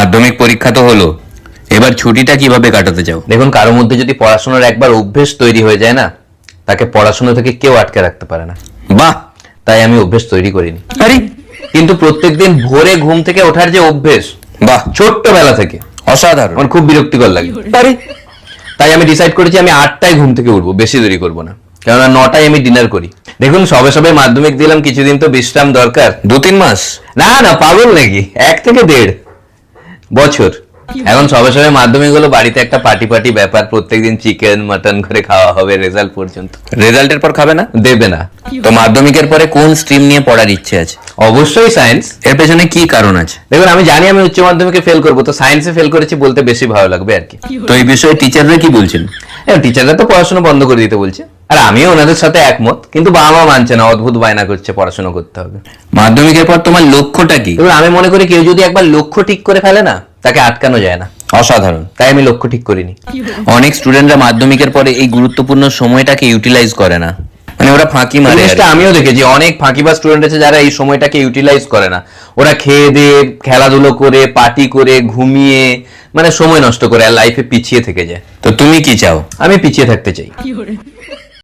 মাধ্যমিক পরীক্ষা তো হলো, এবার ছুটিটা কিভাবে কাটাতে চাও? দেখুন, কারোর মধ্যে যদি পড়াশোনার একবার অভ্যেস তৈরি হয়ে যায় না, তাকে পড়াশোনা থেকে কেউ আটকে রাখতে পারে না। বাহ, তাই আমি অভ্যেস তৈরি করিনি। আরে কিন্তু প্রত্যেকদিন ভোরে ঘুম থেকে ওঠার যে অভ্যেস, বাহ, ছোট্টবেলা থেকে অসাধারণ। আমার খুব বিরক্তিকর লাগে। আরে তাই আমি ডিসাইড করেছি আমি 8টায় ঘুম থেকে উঠবো, বেশি দেরি করবো না, কেননা 9টায় আমি ডিনার করি। দেখুন, সবে সবে মাধ্যমিক দিলাম, কিছুদিন তো বিশ্রাম দরকার। 2-3 মাস? না না, পাগল নাকি, 1 থেকে 1.5 বছর। এখন সবে সবে মাধ্যমিক হলো, বাড়িতে একটা পার্টি ব্যাপার, প্রত্যেকদিন চিকেন মাটন করে খাওয়া হবে রেজাল্ট পর্যন্ত। রেজাল্টের পর খাবে না? দেবে না। তো মাধ্যমিকের পরে কোন স্ট্রিম নিয়ে পড়ার ইচ্ছে আছে? অবশ্যই সায়েন্স। এর পেছনে কি কারণ আছে? দেখুন, আমি জানি আমি উচ্চ মাধ্যমিকে ফেল করবো, তো সায়েন্সে ফেল করেছি বলতে বেশি ভালো লাগবে আর কি। তো এই বিষয়ে টিচাররা কি বলছেন? টিচাররা তো পড়াশোনা বন্ধ করে দিতে বলছে, আর আমিও ওনাদের সাথে একমত, কিন্তু বাবা মা মানছে না, অদ্ভুত বায়না করছে পড়াশোনা করতে হবে। মাধ্যমিকের পর তোমার লক্ষ্যটা কি? এবার আমি মনে করি কেউ যদি একবার লক্ষ্য ঠিক করে ফেলে না, তাকে আটকানো যায় না। অসাধারণ। তাই আমি লক্ষ্য ঠিক করিনি। অনেক স্টুডেন্টরা মাধ্যমিকের পরে এই গুরুত্বপূর্ণ সময়টাকে ইউটিলাইজ করে না, মানে ওরা ফাঁকি মারে। জিনিসটা আমিও দেখেছি, অনেক ফাঁকিবাজ স্টুডেন্ট আছে যারা এই সময়টাকে ইউটিলাইজ করে না। ওরা খেয়ে দিয়ে, খেলাধুলো করে, পার্টি করে, ঘুমিয়ে, মানে সময় নষ্ট করে, আর লাইফে পিছিয়ে থেকে যায়। তো তুমি কি চাও? আমি পিছিয়ে থাকতে চাই।